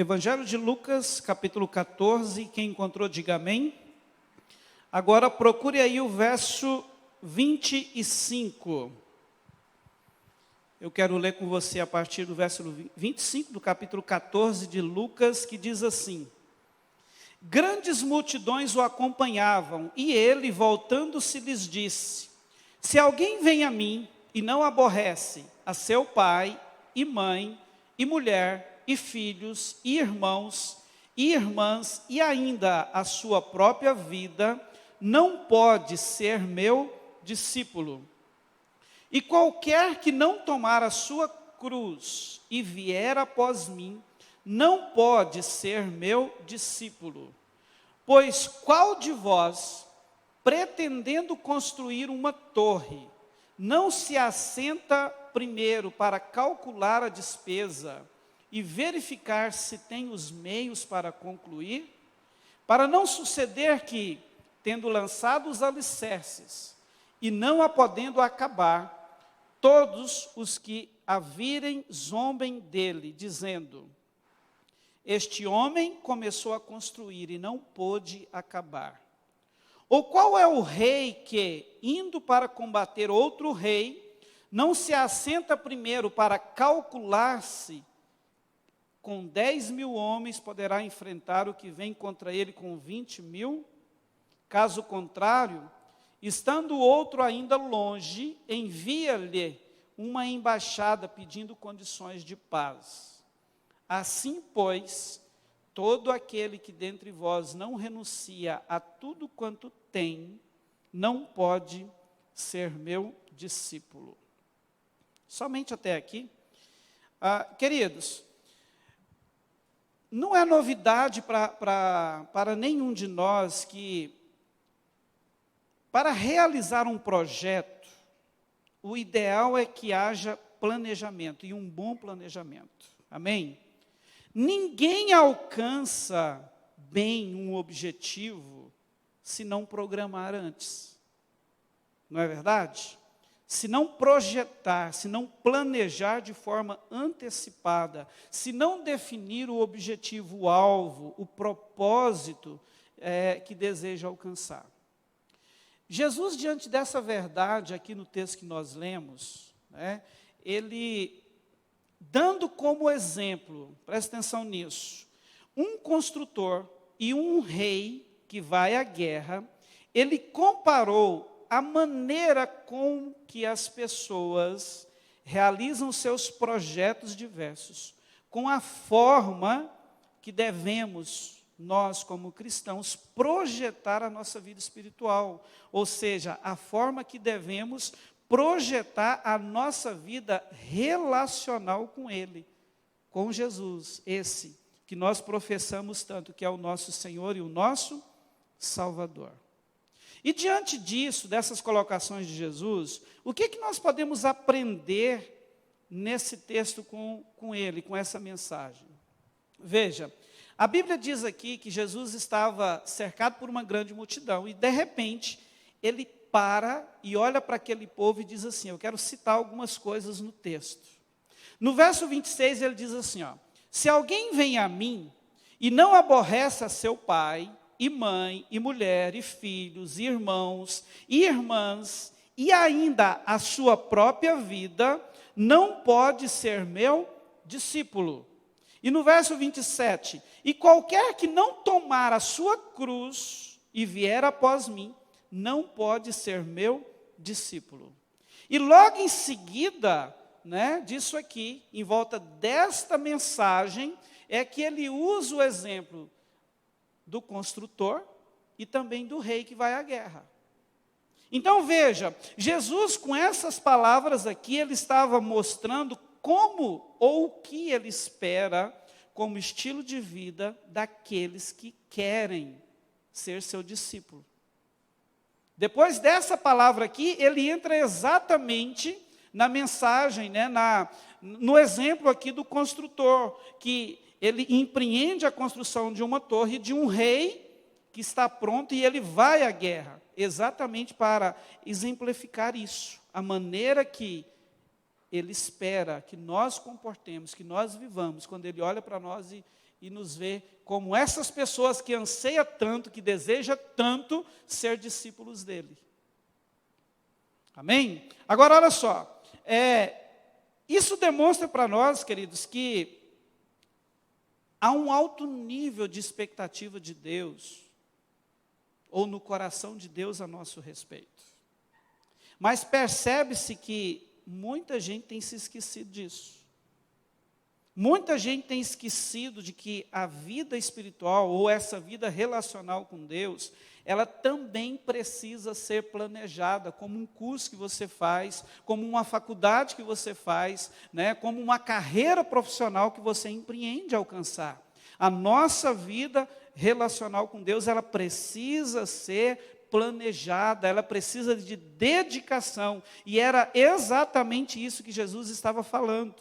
Evangelho de Lucas, capítulo 14, quem encontrou, diga amém. Agora procure aí o verso 25. Eu quero ler com você a partir do verso 25 do capítulo 14 de Lucas, que diz assim: Grandes multidões o acompanhavam, e ele, voltando-se, lhes disse: Se alguém vem a mim e não aborrece a seu pai e mãe e mulher e filhos, e irmãos, e irmãs, e ainda a sua própria vida, não pode ser meu discípulo. E qualquer que não tomar a sua cruz e vier após mim, não pode ser meu discípulo. Pois qual de vós, pretendendo construir uma torre, não se assenta primeiro para calcular a despesa e verificar se tem os meios para concluir, para não suceder que, tendo lançado os alicerces e não a podendo acabar, todos os que a virem zombem dele, dizendo: Este homem começou a construir e não pôde acabar. Ou qual é o rei que, indo para combater outro rei, não se assenta primeiro para calcular-se com 10.000 homens poderá enfrentar o que vem contra ele com 20.000? Caso contrário, estando o outro ainda longe, envia-lhe uma embaixada pedindo condições de paz. Assim, pois, todo aquele que dentre vós não renuncia a tudo quanto tem, não pode ser meu discípulo. Somente até aqui. Queridos, não é novidade para nenhum de nós que, para realizar um projeto, o ideal é que haja planejamento, e um bom planejamento. Amém? Ninguém alcança bem um objetivo se não programar antes. Não é verdade? Se não projetar, se não planejar de forma antecipada, se não definir o objetivo, o alvo, o propósito que deseja alcançar. Jesus, diante dessa verdade, aqui no texto que nós lemos, ele, dando como exemplo, presta atenção nisso, um construtor e um rei que vai à guerra, ele comparou a maneira com que as pessoas realizam seus projetos diversos, com a forma que devemos, nós como cristãos, projetar a nossa vida espiritual, ou seja, a forma que devemos projetar a nossa vida relacional com Ele, com Jesus, esse que nós professamos tanto, que é o nosso Senhor e o nosso Salvador. E diante disso, dessas colocações de Jesus, o que nós podemos aprender nesse texto com ele, com essa mensagem? Veja, a Bíblia diz aqui que Jesus estava cercado por uma grande multidão e, de repente, ele para e olha para aquele povo e diz assim, eu quero citar algumas coisas no texto. No verso 26 ele diz assim, se alguém vem a mim e não aborrece a seu pai, e mãe, e mulher, e filhos, e irmãos, e irmãs, e ainda a sua própria vida, não pode ser meu discípulo. E no verso 27, e qualquer que não tomar a sua cruz e vier após mim, não pode ser meu discípulo. E logo em seguida, disso aqui, em volta desta mensagem, é que ele usa o exemplo do construtor e também do rei que vai à guerra. Então veja, Jesus com essas palavras aqui, ele estava mostrando como ou o que ele espera como estilo de vida daqueles que querem ser seu discípulo. Depois dessa palavra aqui, ele entra exatamente na mensagem, no exemplo aqui do construtor, que ele empreende a construção de uma torre de um rei que está pronto e ele vai à guerra, exatamente para exemplificar isso, a maneira que ele espera que nós comportemos, que nós vivamos, quando ele olha para nós e nos vê como essas pessoas que anseia tanto, que deseja tanto ser discípulos dele. Amém? Agora, olha só, isso demonstra para nós, queridos, que há um alto nível de expectativa de Deus, ou no coração de Deus a nosso respeito. Mas percebe-se que muita gente tem se esquecido disso. Muita gente tem esquecido de que a vida espiritual, ou essa vida relacional com Deus, ela também precisa ser planejada, como um curso que você faz, como uma faculdade que você faz, né, como uma carreira profissional que você empreende a alcançar. A nossa vida relacional com Deus, ela precisa ser planejada, ela precisa de dedicação, e era exatamente isso que Jesus estava falando.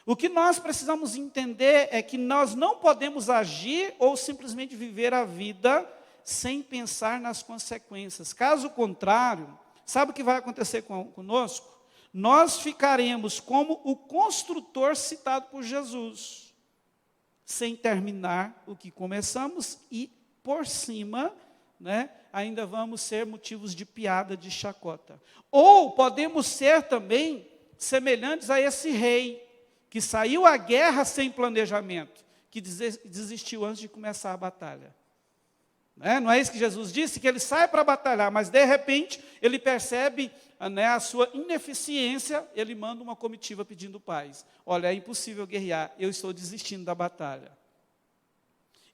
O que nós precisamos entender é que nós não podemos agir ou simplesmente viver a vida sem pensar nas consequências. Caso contrário, sabe o que vai acontecer conosco? Nós ficaremos como o construtor citado por Jesus, sem terminar o que começamos e, por cima, né, ainda vamos ser motivos de piada, de chacota. Ou podemos ser também semelhantes a esse rei, que saiu à guerra sem planejamento, que desistiu antes de começar a batalha. Não é isso que Jesus disse? Que ele sai para batalhar, mas de repente ele percebe, né, a sua ineficiência, ele manda uma comitiva pedindo paz. Olha, é impossível guerrear, eu estou desistindo da batalha.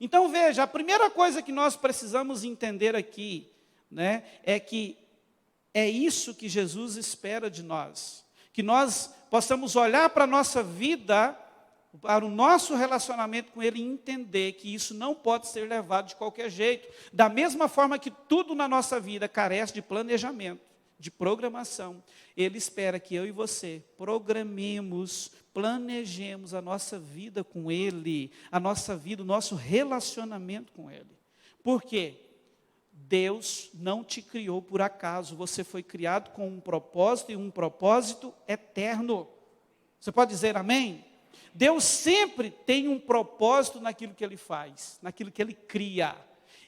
Então veja, a primeira coisa que nós precisamos entender aqui, né, é que é isso que Jesus espera de nós. Que nós possamos olhar para a nossa vida, para o nosso relacionamento com Ele e entender que isso não pode ser levado de qualquer jeito. Da mesma forma que tudo na nossa vida carece de planejamento, de programação, Ele espera que eu e você programemos, planejemos a nossa vida com Ele, a nossa vida, o nosso relacionamento com Ele. Por quê? Deus não te criou por acaso, você foi criado com um propósito e um propósito eterno. Você pode dizer amém? Deus sempre tem um propósito naquilo que Ele faz, naquilo que Ele cria.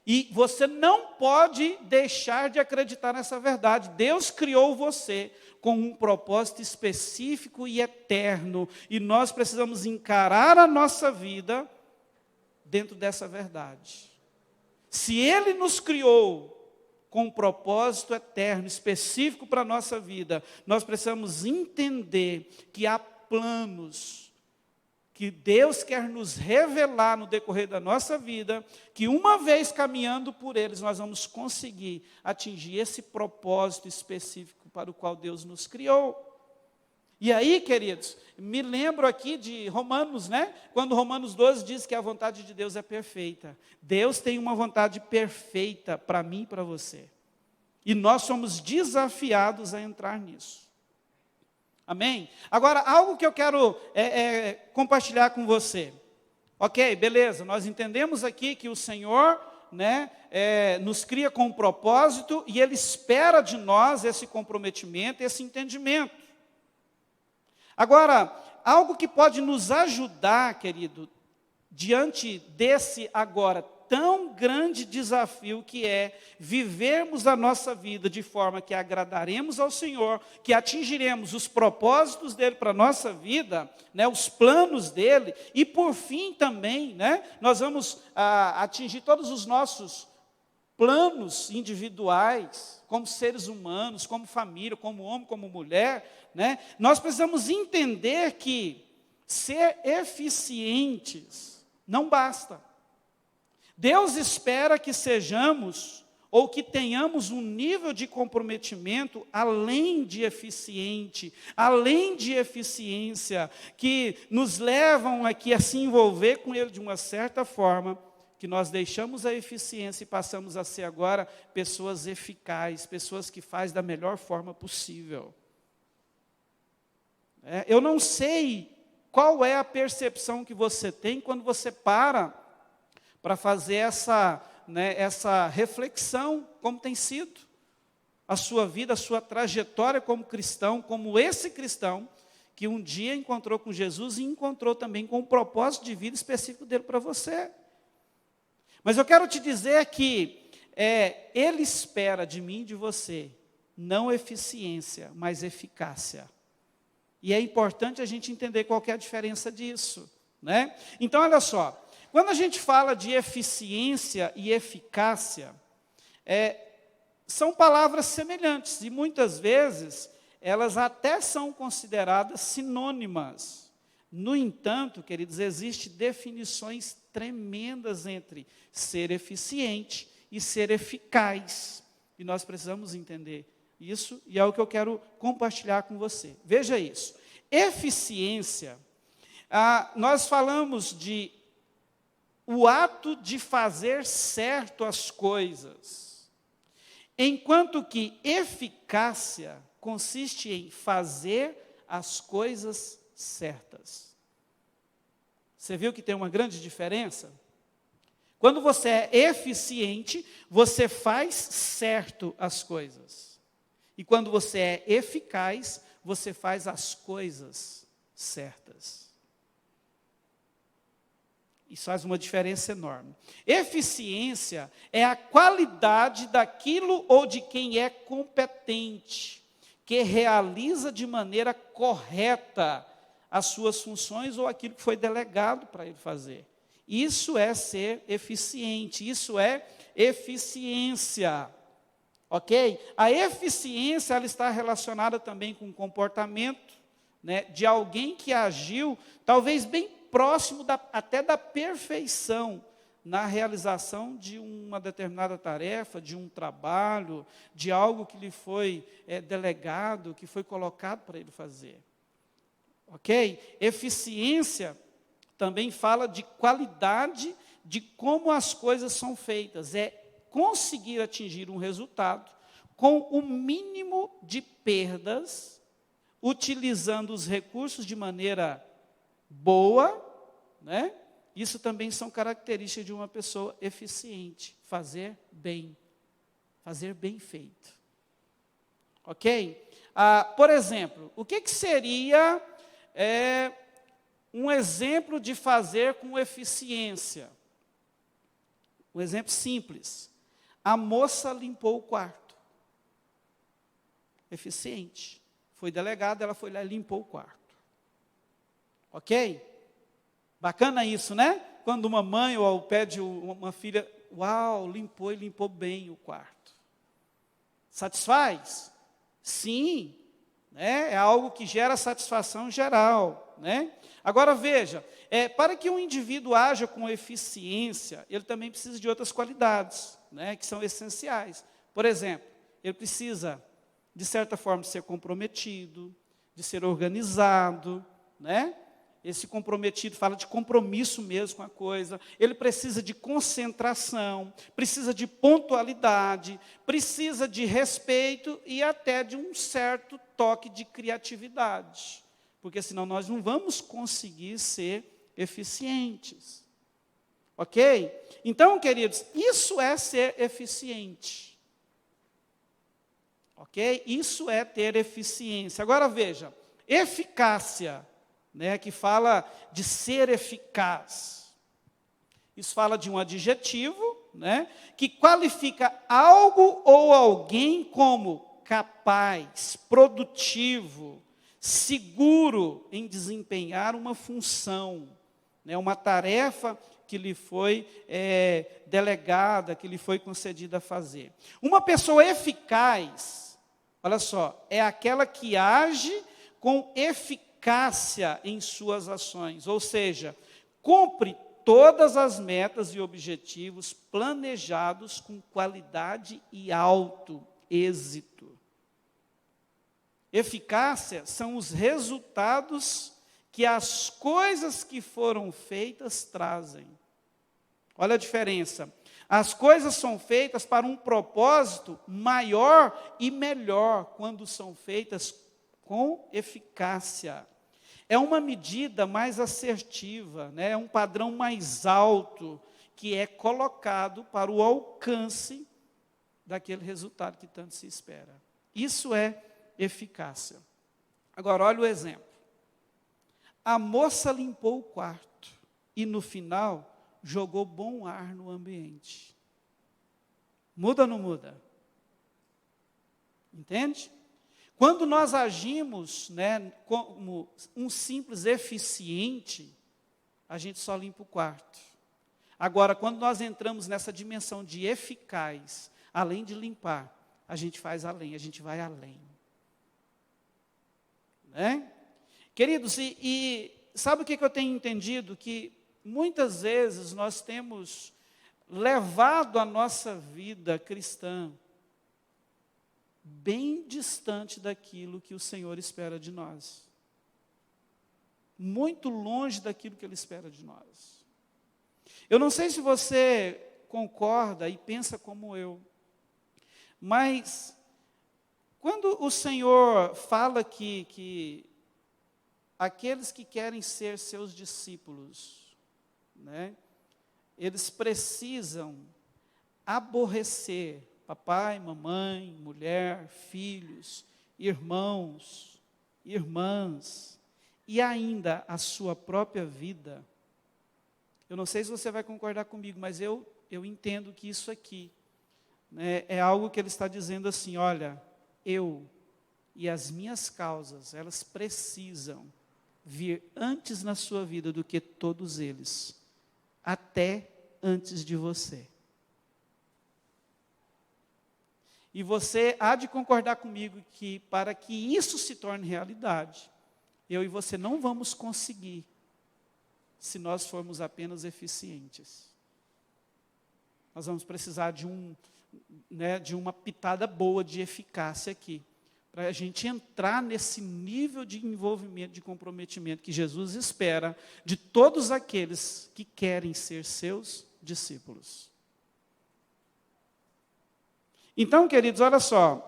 E você não pode deixar de acreditar nessa verdade. Deus criou você com um propósito específico e eterno. E nós precisamos encarar a nossa vida dentro dessa verdade. Se Ele nos criou com um propósito eterno, específico para a nossa vida, nós precisamos entender que há planos que Deus quer nos revelar no decorrer da nossa vida, que uma vez caminhando por eles, nós vamos conseguir atingir esse propósito específico para o qual Deus nos criou. E aí, queridos, me lembro aqui de Romanos, né? Quando Romanos 12 diz que a vontade de Deus é perfeita. Deus tem uma vontade perfeita para mim e para você. E nós somos desafiados a entrar nisso. Amém? Agora, algo que eu quero compartilhar com você. Ok, beleza, nós entendemos aqui que o Senhor, né, nos cria com um propósito e Ele espera de nós esse comprometimento, esse entendimento. Agora, algo que pode nos ajudar, querido, diante desse agora tão grande desafio que é vivermos a nossa vida de forma que agradaremos ao Senhor, que atingiremos os propósitos dEle para a nossa vida, né, os planos dEle, e por fim também, né, nós vamos atingir todos os nossos planos individuais, como seres humanos, como família, como homem, como mulher, né? Nós precisamos entender que ser eficientes não basta. Deus espera que sejamos, ou que tenhamos um nível de comprometimento além de eficiente, além de eficiência, que nos levam aqui a se envolver com Ele de uma certa forma, que nós deixamos a eficiência e passamos a ser agora pessoas eficazes, pessoas que fazem da melhor forma possível. Eu não sei qual é a percepção que você tem quando você para fazer essa reflexão, como tem sido a sua vida, a sua trajetória como cristão, como esse cristão, que um dia encontrou com Jesus e encontrou também com um propósito de vida específico dele para você. Mas eu quero te dizer que Ele espera de mim e de você, não eficiência, mas eficácia. E é importante a gente entender qual que é a diferença disso, né? Então, olha só, quando a gente fala de eficiência e eficácia, são palavras semelhantes, e muitas vezes elas até são consideradas sinônimas. No entanto, queridos, existem definições tremendas entre ser eficiente e ser eficaz. E nós precisamos entender isso, e é o que eu quero compartilhar com você. Veja isso. Eficiência, nós falamos de o ato de fazer certo as coisas, enquanto que eficácia consiste em fazer as coisas certas. Você viu que tem uma grande diferença? Quando você é eficiente, você faz certo as coisas. E quando você é eficaz, você faz as coisas certas. Isso faz uma diferença enorme. Eficiência é a qualidade daquilo ou de quem é competente, que realiza de maneira correta as suas funções ou aquilo que foi delegado para ele fazer. Isso é ser eficiente, isso é eficiência. Ok? A eficiência ela está relacionada também com o comportamento, né, de alguém que agiu, talvez bem próximo até da perfeição, na realização de uma determinada tarefa, de um trabalho, de algo que lhe foi delegado, que foi colocado para ele fazer. Ok? Eficiência também fala de qualidade de como as coisas são feitas. É conseguir atingir um resultado com o mínimo de perdas, utilizando os recursos de maneira boa, né? Isso também são características de uma pessoa eficiente. Fazer bem feito. Ok? Por exemplo, o que seria um exemplo de fazer com eficiência? Um exemplo simples. A moça limpou o quarto. Eficiente. Foi delegada, ela foi lá e limpou o quarto. Ok? Bacana isso, né? Quando uma mãe ou pede uma filha, uau, limpou e limpou bem o quarto. Satisfaz? Sim. Né? É algo que gera satisfação geral. Né? Agora veja, para que um indivíduo haja com eficiência, ele também precisa de outras qualidades, né, que são essenciais. Por exemplo, ele precisa, de certa forma, ser comprometido, de ser organizado, né? Esse comprometido fala de compromisso mesmo com a coisa. Ele precisa de concentração, precisa de pontualidade, precisa de respeito e até de um certo toque de criatividade. Porque senão nós não vamos conseguir ser eficientes. Ok? Então, queridos, isso é ser eficiente. Ok? Isso é ter eficiência. Agora veja, eficácia, né, que fala de ser eficaz. Isso fala de um adjetivo, né, que qualifica algo ou alguém como capaz, produtivo, seguro em desempenhar uma função, né, uma tarefa que lhe foi delegada, que lhe foi concedida a fazer. Uma pessoa eficaz, olha só, é aquela que age com eficácia em suas ações, ou seja, cumpre todas as metas e objetivos planejados com qualidade e alto êxito. Eficácia são os resultados que as coisas que foram feitas trazem. Olha a diferença. As coisas são feitas para um propósito maior e melhor quando são feitas com eficácia. É uma medida mais assertiva, né? É um padrão mais alto que é colocado para o alcance daquele resultado que tanto se espera. Isso é eficácia. Agora, olha o exemplo. a moça limpou o quarto e, no final, jogou bom ar no ambiente. Muda ou não muda? Entende? Quando nós agimos, né, como um simples eficiente, a gente só limpa o quarto. Agora, quando nós entramos nessa dimensão de eficaz, além de limpar, a gente faz além, a gente vai além. Né? Queridos, e sabe o que eu tenho entendido? Que muitas vezes nós temos levado a nossa vida cristã bem distante daquilo que o Senhor espera de nós. Muito longe daquilo que Ele espera de nós. Eu não sei se você concorda e pensa como eu, mas quando o Senhor fala que aqueles que querem ser seus discípulos, né, eles precisam aborrecer papai, mamãe, mulher, filhos, irmãos, irmãs, e ainda a sua própria vida. Eu não sei se você vai concordar comigo, mas eu entendo que isso aqui, né, é algo que ele está dizendo assim, olha, eu e as minhas causas, elas precisam vir antes na sua vida do que todos eles, até antes de você. E você há de concordar comigo que para que isso se torne realidade, eu e você não vamos conseguir se nós formos apenas eficientes. Nós vamos precisar de uma pitada boa de eficácia aqui, para a gente entrar nesse nível de envolvimento, de comprometimento que Jesus espera de todos aqueles que querem ser seus discípulos. Então, queridos, olha só,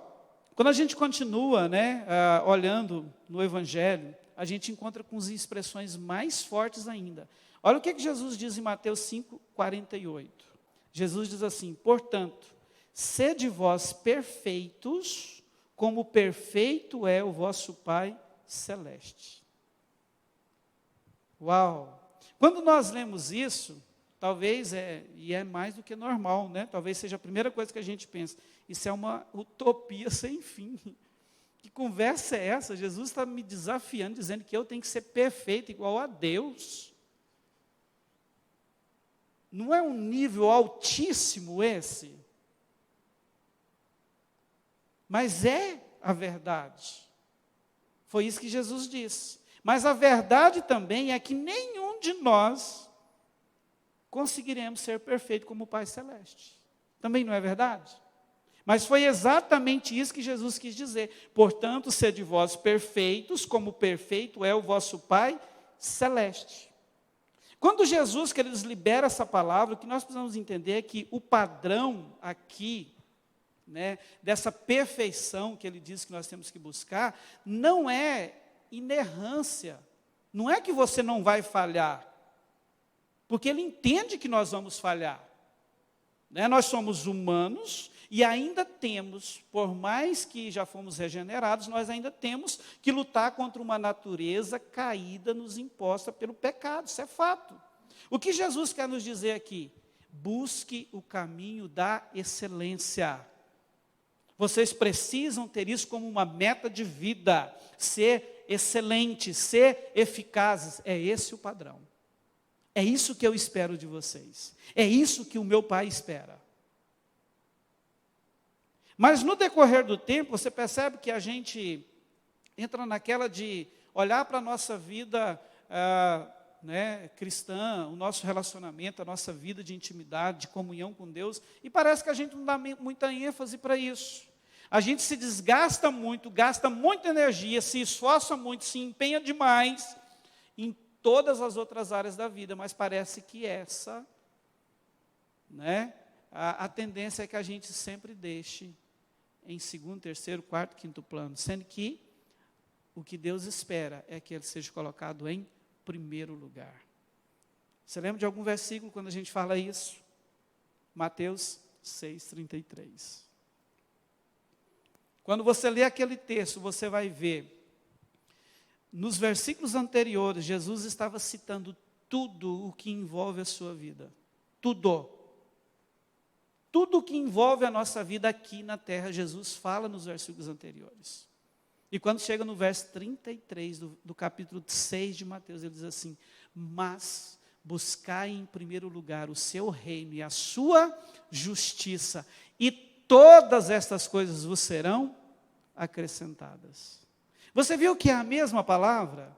quando a gente continua, né, olhando no Evangelho, a gente encontra com as expressões mais fortes ainda. Olha o que Jesus diz em Mateus 5:48. Jesus diz assim, portanto, sede vós perfeitos, como perfeito é o vosso Pai Celeste. Uau! Quando nós lemos isso, talvez, e é mais do que normal, né? Talvez seja a primeira coisa que a gente pensa, isso é uma utopia sem fim. Que conversa é essa? Jesus está me desafiando, dizendo que eu tenho que ser perfeito, igual a Deus. Não é um nível altíssimo esse? Mas é a verdade. Foi isso que Jesus disse. Mas a verdade também é que nenhum de nós conseguiremos ser perfeito como o Pai Celeste. Também não é verdade? Mas foi exatamente isso que Jesus quis dizer. Portanto, sede vós perfeitos, como perfeito é o vosso Pai Celeste. Quando Jesus, queridos, libera essa palavra, o que nós precisamos entender é que o padrão aqui, né, dessa perfeição que ele diz que nós temos que buscar, não é inerrância. Não é que você não vai falhar. Porque ele entende que nós vamos falhar. Né? Nós somos humanos e ainda temos, por mais que já fomos regenerados, nós ainda temos que lutar contra uma natureza caída nos imposta pelo pecado, isso é fato. O que Jesus quer nos dizer aqui? Busque o caminho da excelência. Vocês precisam ter isso como uma meta de vida, ser excelentes, ser eficazes, é esse o padrão. É isso que eu espero de vocês. É isso que o meu Pai espera. Mas no decorrer do tempo, você percebe que a gente entra naquela de olhar para a nossa vida cristã, o nosso relacionamento, a nossa vida de intimidade, de comunhão com Deus, e parece que a gente não dá muita ênfase para isso. A gente se desgasta muito, gasta muita energia, se esforça muito, se empenha demais em todas as outras áreas da vida, mas parece que essa, né, a tendência é que a gente sempre deixe em segundo, terceiro, quarto, quinto plano, sendo que o que Deus espera é que ele seja colocado em primeiro lugar. Você lembra de algum versículo quando a gente fala isso? Mateus 6:33. Quando você lê aquele texto, você vai ver Nos versículos anteriores, Jesus estava citando tudo o que envolve a sua vida. Tudo. Tudo o que envolve a nossa vida aqui na terra, Jesus fala nos versículos anteriores. E quando chega no verso 33 do capítulo 6 de Mateus, ele diz assim: mas buscai em primeiro lugar o seu reino e a sua justiça, e todas estas coisas vos serão acrescentadas. Você viu que é a mesma palavra?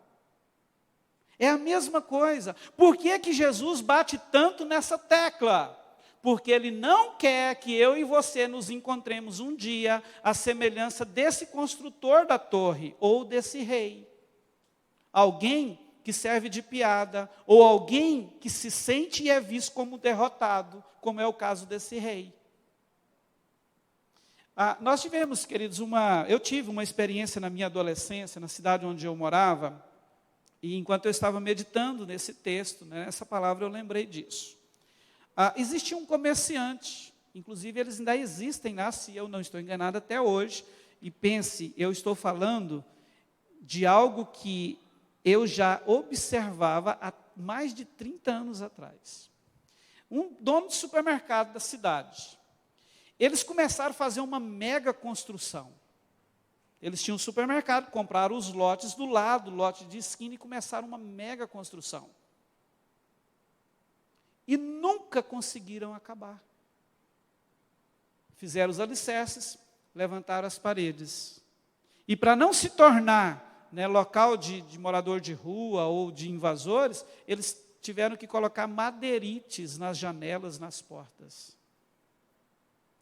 É a mesma coisa. Por que que Jesus bate tanto nessa tecla? Porque Ele não quer que eu e você nos encontremos um dia à semelhança desse construtor da torre, ou desse rei. Alguém que serve de piada, ou alguém que se sente e é visto como derrotado, como é o caso desse rei. Nós tivemos, queridos, eu tive uma experiência na minha adolescência, na cidade onde eu morava, e enquanto eu estava meditando nesse texto, nessa palavra, eu lembrei disso. Existia um comerciante, inclusive eles ainda existem lá, se eu não estou enganado, até hoje, e pense, eu estou falando de algo que eu já observava há mais de 30 anos atrás. Um dono de supermercado da cidade. Eles começaram a fazer uma mega construção. Eles tinham um supermercado, compraram os lotes do lado, lote de esquina, e começaram uma mega construção. E nunca conseguiram acabar. Fizeram os alicerces, levantaram as paredes. E para não se tornar local de morador de rua ou de invasores, eles tiveram que colocar madeirites nas janelas, nas portas.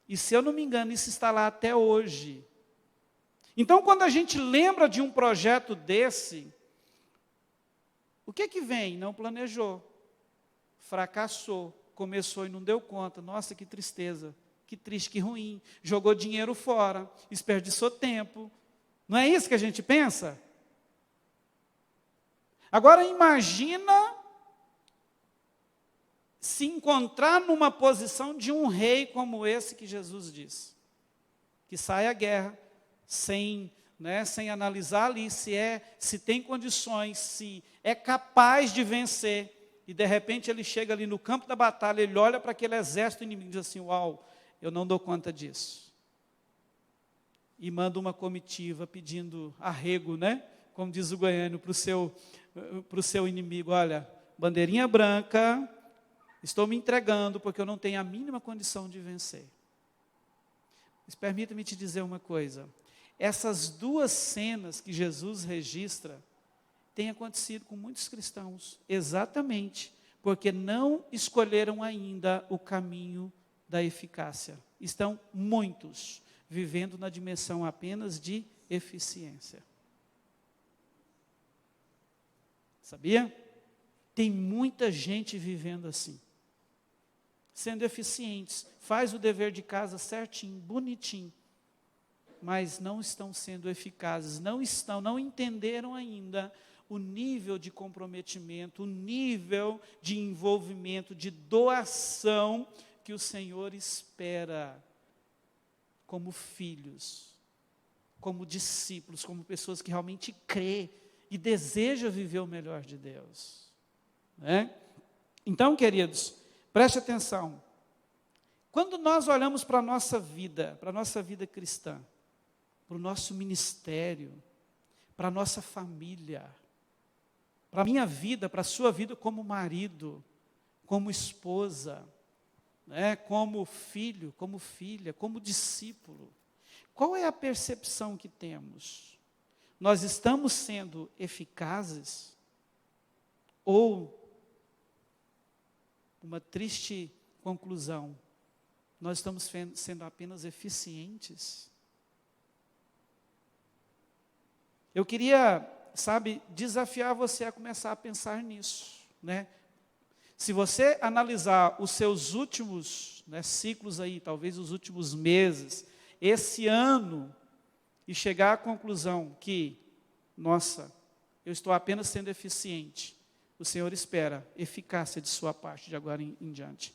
E se eu não me engano, isso está lá até hoje. Então, quando a gente lembra de um projeto desse, o que vem? Não planejou, fracassou, começou e não deu conta. Nossa, que tristeza, que triste, que ruim. Jogou dinheiro fora, desperdiçou tempo. Não é isso que a gente pensa? Agora imagina se encontrar numa posição de um rei como esse que Jesus diz, que sai à guerra sem analisar ali se tem condições, se é capaz de vencer, e de repente ele chega ali no campo da batalha, ele olha para aquele exército inimigo e diz assim: uau, eu não dou conta disso. E manda uma comitiva pedindo arrego, como diz o goiano, para o seu inimigo: olha, bandeirinha branca, estou me entregando porque eu não tenho a mínima condição de vencer. Mas permita-me te dizer uma coisa, essas duas cenas que Jesus registra, têm acontecido com muitos cristãos, exatamente porque não escolheram ainda o caminho da eficácia. Estão muitos vivendo na dimensão apenas de eficiência. Sabia? Tem muita gente vivendo assim, sendo eficientes, faz o dever de casa certinho, bonitinho, mas não estão sendo eficazes, não entenderam ainda o nível de comprometimento, o nível de envolvimento, de doação que o Senhor espera como filhos, como discípulos, como pessoas que realmente crê e deseja viver o melhor de Deus. Então, queridos, preste atenção. Quando nós olhamos para a nossa vida cristã, para o nosso ministério, para a nossa família, para a minha vida, para a sua vida como marido, como esposa, como filho, como filha, como discípulo, qual é a percepção que temos? Nós estamos sendo eficazes? Ou, uma triste conclusão, nós estamos sendo apenas eficientes? Eu queria, desafiar você a começar a pensar nisso, Se você analisar os seus últimos ciclos aí, talvez os últimos meses, esse ano, e chegar à conclusão que, nossa, eu estou apenas sendo eficiente, o Senhor espera eficácia de sua parte de agora em diante.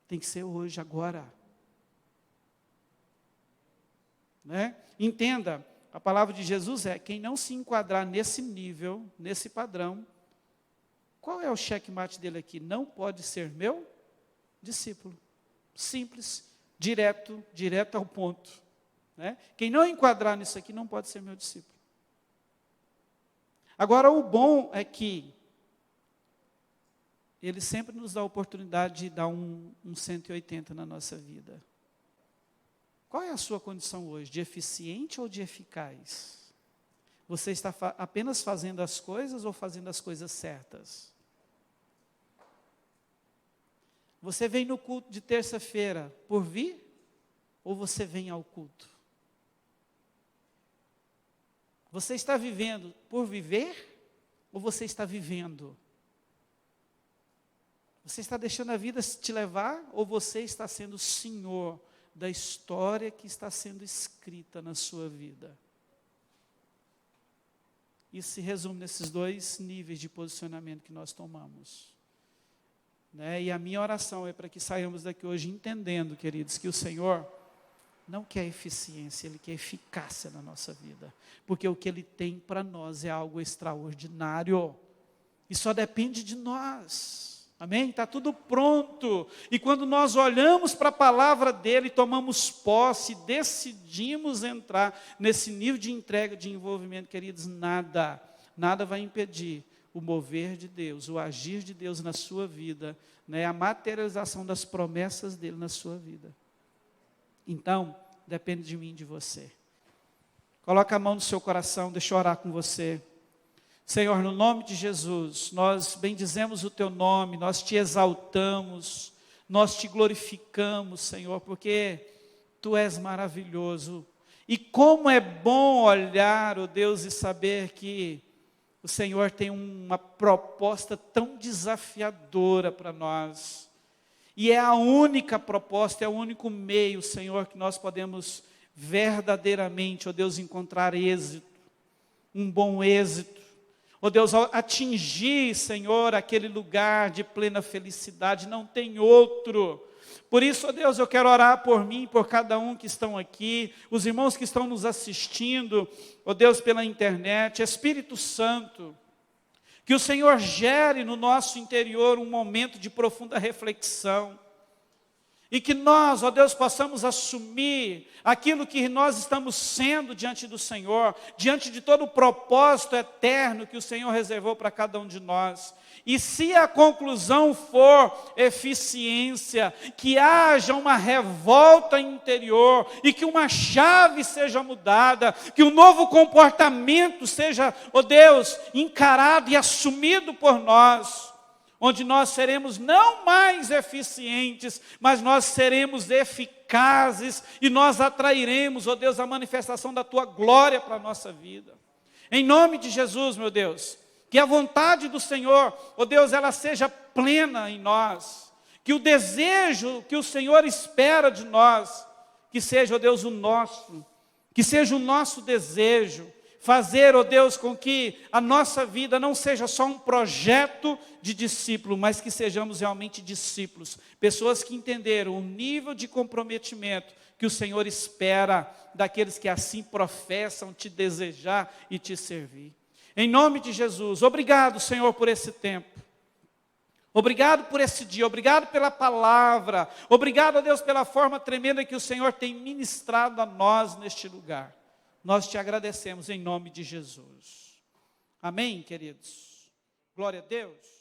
Tem que ser hoje, agora. Entenda, a palavra de Jesus é: quem não se enquadrar nesse nível, nesse padrão, qual é o checkmate dele aqui? Não pode ser meu discípulo. Simples, direto ao ponto. Né? Quem não enquadrar nisso aqui não pode ser meu discípulo. Agora, o bom é que Ele sempre nos dá a oportunidade de dar um 180 na nossa vida. Qual é a sua condição hoje? De eficiente ou de eficaz? Você está apenas fazendo as coisas ou fazendo as coisas certas? Você vem no culto de terça-feira por vir? Ou você vem ao culto? Você está vivendo por viver? Ou você está vivendo? Você está deixando a vida te levar? Ou você está sendo o senhor da história que está sendo escrita na sua vida? Isso se resume nesses dois níveis de posicionamento que nós tomamos. Né? E a minha oração é para que saiamos daqui hoje entendendo, queridos, que o Senhor não quer eficiência, Ele quer eficácia na nossa vida. Porque o que Ele tem para nós é algo extraordinário. E só depende de nós. Amém? Está tudo pronto. E quando nós olhamos para a palavra dEle, tomamos posse, decidimos entrar nesse nível de entrega, de envolvimento, queridos, nada vai impedir o mover de Deus, o agir de Deus na sua vida, né? A materialização das promessas dEle na sua vida. Então, depende de mim e de você. Coloca a mão no seu coração, deixa eu orar com você. Senhor, no nome de Jesus, nós bendizemos o Teu nome, nós Te exaltamos, nós Te glorificamos, Senhor, porque Tu és maravilhoso. E como é bom olhar, ó Deus, e saber que o Senhor tem uma proposta tão desafiadora para nós. E é a única proposta, é o único meio, Senhor, que nós podemos verdadeiramente, ó Deus, encontrar êxito, um bom êxito. Ó Deus, atingir, Senhor, aquele lugar de plena felicidade, não tem outro. Por isso, ó Deus, eu quero orar por mim, por cada um que estão aqui, os irmãos que estão nos assistindo, ó Deus, pela internet. Espírito Santo, que o Senhor gere no nosso interior um momento de profunda reflexão. E que nós, ó Deus, possamos assumir aquilo que nós estamos sendo diante do Senhor, diante de todo o propósito eterno que o Senhor reservou para cada um de nós. E se a conclusão for eficiência, que haja uma revolta interior, e que uma chave seja mudada, que um novo comportamento seja, ó Deus, encarado e assumido por nós, onde nós seremos não mais eficientes, mas nós seremos eficazes, e nós atrairemos, ó Deus, a manifestação da Tua glória para a nossa vida. Em nome de Jesus, meu Deus, que a vontade do Senhor, ó Deus, ela seja plena em nós, que o desejo que o Senhor espera de nós, que seja, ó Deus, o nosso, que seja o nosso desejo, fazer, ó Deus, com que a nossa vida não seja só um projeto de discípulo, mas que sejamos realmente discípulos, pessoas que entenderam o nível de comprometimento que o Senhor espera daqueles que assim professam te desejar e te servir. Em nome de Jesus, obrigado, Senhor, por esse tempo. Obrigado por esse dia, obrigado pela palavra, obrigado, ó Deus, pela forma tremenda que o Senhor tem ministrado a nós neste lugar. Nós te agradecemos em nome de Jesus. Amém, queridos? Glória a Deus.